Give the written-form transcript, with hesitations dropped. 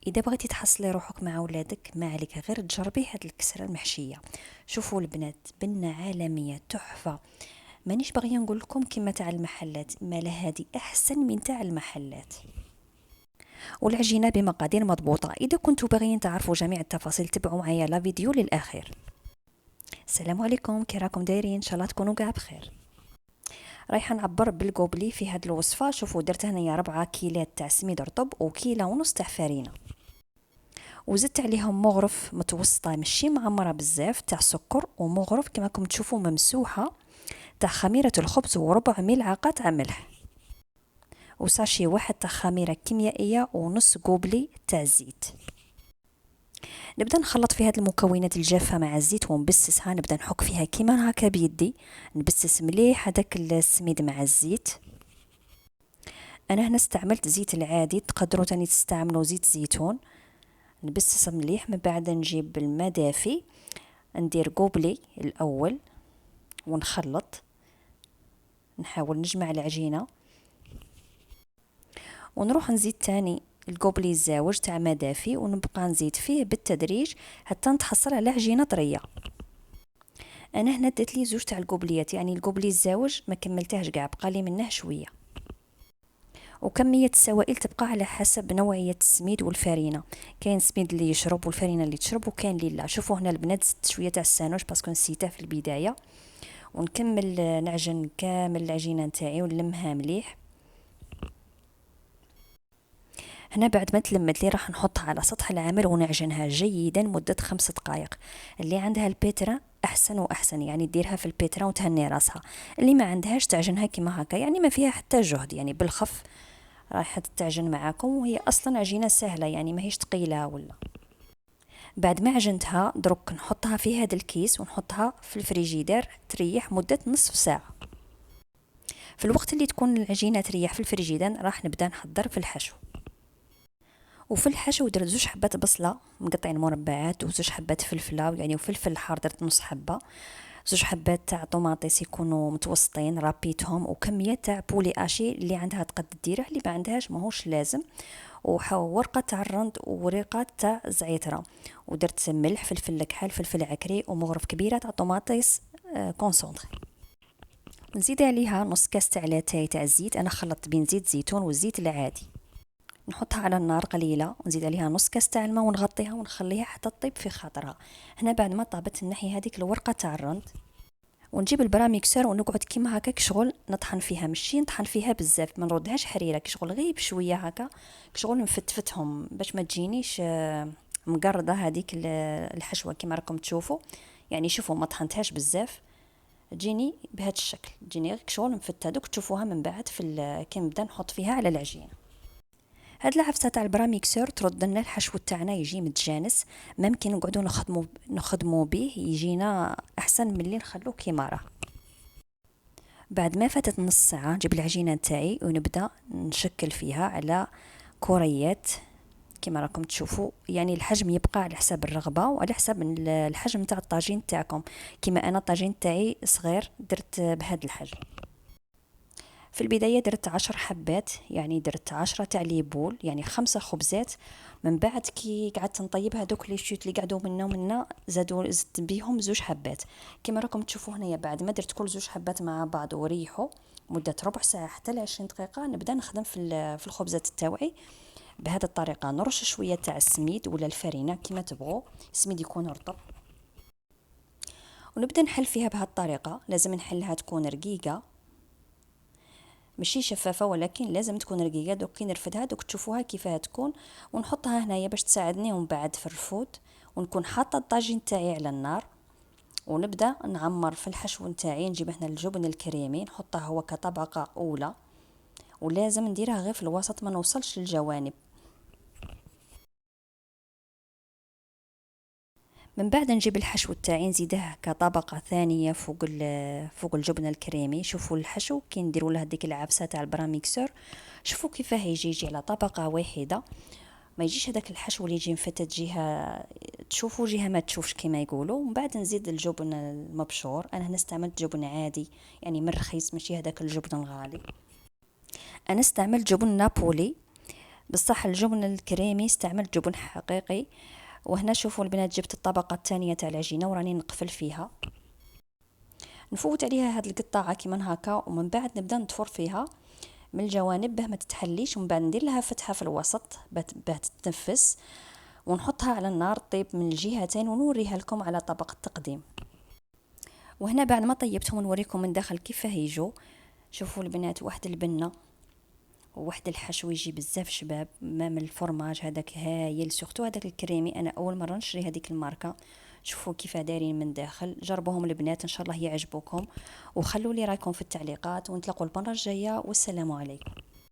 اذا بغيتي تحصلي روحك مع ولادك ما عليك غير تجربي هاد الكسره المحشيه. شوفوا البنات، بنه عالميه تحفه. مانيش باغيه نقول لكم كما تاع المحلات، ما لا هذه احسن من تاع المحلات. والعجينه بمقادير مضبوطه. اذا كنتوا باغيين تعرفوا جميع التفاصيل تبعوا معايا لا فيديو للاخير. السلام عليكم، كي راكم دايرين؟ ان شاء الله تكونوا كاع بخير. رايحه نعبر بالكوبلي في هاد الوصفه. شوفوا درت هنايا 4 كيلات تاع سميد رطب وكيلة ونص تاع فرينه، وزدت عليهم مغرف متوسطه ماشي معمره بزاف تاع سكر، ومغرف كما راكم تشوفوا ممسوحه تاع خميره الخبز، وربع ملعقه تاع ملح، وساشي واحد تاع خميره كيميائيه، ونص كوبلي تاع زيت. نبدا نخلط في هاد المكونات الجافه مع الزيت ونبسسها. نبدا نحك فيها كيما هكا بيدي، نبسس مليح هذاك السميد مع الزيت. انا هنا استعملت زيت العادي، تقدروا تاني تستعملوا زيت زيتون. نبسس مليح، من بعد نجيب الماء دافي، ندير كوبلي الاول ونخلط، نحاول نجمع العجينه، ونروح نزيد تاني الكوبلي الزاوج تاع ماء دافي، ونبقى نزيد فيه بالتدريج حتى نتحصل على عجينه طريه. انا هنا درت لي زوج تاع الكوبليات، يعني الكوبلي الزاوج ما كملتهش كاع، بقى لي منه شويه. وكميه السوائل تبقى على حسب نوعيه السميد والفرينه، كاين سميد اللي يشرب والفرينه اللي تشرب، وكاين اللي لا. شوفوا هنا البنات زدت شويه تاع السانوش باسكو نسيته في البدايه. ونكمل نعجن كامل العجينه نتاعي ونلمها مليح. هنا بعد ما تلمت لي راح نحطها على سطح العمل ونعجنها جيدا مدة 5 دقائق. اللي عندها البيترا أحسن وأحسن، يعني ديرها في البيترا وتهني راسها. اللي ما عندهاش تعجنها كما هكا، يعني ما فيها حتى جهد، يعني بالخف راح تعجن معاكم، وهي أصلا عجينة سهلة يعني ما هيش تقيلة ولا. بعد ما عجنتها درك نحطها في هذا الكيس ونحطها في الفريجيدير تريح مدة نصف ساعة. في الوقت اللي تكون العجينة تريح في الفريجيدير راح نبدأ نحضر في الحشو. وفي الحشو درت 2 حبات بصله مقطعين مربعات، وزوج حبات فلفله، يعني وفلفل حار درت نص حبه، 2 حبات تاع طوماطيس يكونوا متوسطين رابيتهم، وكميه تاع بولي اشي اللي عندها تقد ديره، اللي ما عندهاش ماهوش لازم. وورقه تاع الرند وورقه تاع زعتره، ودرت ملح، فلفل كحل، فلفل عكري، ومغرف كبيره تاع طوماطيس كونسونطري. نزيد عليها نص كاس تاع لاتاي تاع الزيت، انا خلطت بين زيت زيتون والزيت العادي. نحطها على النار قليله ونزيد عليها نص كاس تاع الماء ونغطيها ونخليها حتى تطيب في خاطرها. هنا بعد ما طابت الناحيه هذيك الورقه تاع الرند، ونجيب البراميكسر ونقعد كيما هكاك شغل نطحن فيها، ماشي نطحن فيها بزاف، ما نردهاش حريره، كشغل غير بشويه هكا، كشغل نفتفتهم باش ما تجينيش مقرده هذيك الحشوه كيما راكم تشوفوا. يعني شوفوا ما طحنتهاش بزاف، تجيني بهذا الشكل، تجيني غير شغل نفت. هذوك تشوفوها من بعد في كي نبدا نحط فيها على العجين. هاد العفسه تاع البراميكسور ترد لنا الحشو تاعنا يجي متجانس، ممكن نقعدوا نخدموا به يجينا احسن من اللي نخلوه كيما راه. بعد ما فاتت نص ساعه نجيب العجينه تاعي ونبدا نشكل فيها على كوريات كيما راكم تشوفوا، يعني الحجم يبقى على حساب الرغبه وعلى حساب الحجم تاع الطاجين تاعكم. كيما انا الطاجين تاعي صغير درت بهذا الحجم. في البداية درت 10 حبات، يعني درت 10 تاع ليبول، يعني 5 خبزات. من بعد كي قعدت نطيب هذوك لي شوت اللي قعدوا منا زدت بيهم 2 حبات. كما راكم تشوفوا هنايا بعد ما درت كل 2 حبات مع بعض وريحوا مدة ربع ساعة حتى 20 دقيقة، نبدأ نخدم في الخبزات تاوعي بهذه الطريقة. نرش شوية تاع السميد ولا الفرينة كما تبغوا، السميد يكون رطب، ونبدأ نحل فيها بهذه الطريقة. لازم نحلها تكون رقيقة ماشي شفافه، ولكن لازم تكون رقيقه. دوك كي نرفدها دوك تشوفوها كيفاه تكون، ونحطها هنايا باش تساعدني. ومن بعد في الرفود ونكون حاطه الطاجين تاعي على النار، ونبدا نعمر في الحشو نتاعي. نجيب هنا الجبن الكريمي نحطه هو كطبقه اولى، ولازم نديرها غير في الوسط، ما نوصلش للجوانب. من بعد نجيب الحشو تاعي نزيده كطبقه ثانيه فوق الجبنه الكريمي. شوفوا الحشو كي نديروا له هذيك العفسه تاع البراميكسور، شوفوا كيفاه يجي على طبقه واحده، ما يجيش هذاك الحشو اللي يجي مفتت جهه تشوفوا جهه ما تشوفش كما يقولوا. ومن بعد نزيد الجبن المبشور، انا هنا استعملت جبن عادي يعني من رخيص، ماشي هذاك الجبن الغالي. انا استعملت جبن نابولي بصح الجبن الكريمي استعملت جبن حقيقي. وهنا شوفوا البنات جبت الطبقة الثانية تاع العجينة وراني نقفل فيها، نفوت عليها هاد القطاعة كيما هكا، ومن بعد نبدا نطفر فيها من الجوانب باه ما تتحليش، ومن بعد ندير لها فتحة في الوسط باه تتنفس، ونحطها على النار طيب من الجهتين ونوريها لكم على طبق التقديم. وهنا بعد ما طيبتهم نوريكم من داخل كيف يجوا. شوفوا البنات واحد البنة وواحد الحشو يجي بزاف شباب، ما من الفرماج هذاك هايل، سورتو هذاك الكريمي انا اول مره نشري هذيك الماركه. شوفوا كيف دايرين من داخل، جربوهم البنات ان شاء الله يعجبوكم، وخلوا لي رايكم في التعليقات، ونتلاقوا المره الجايه، والسلام عليكم.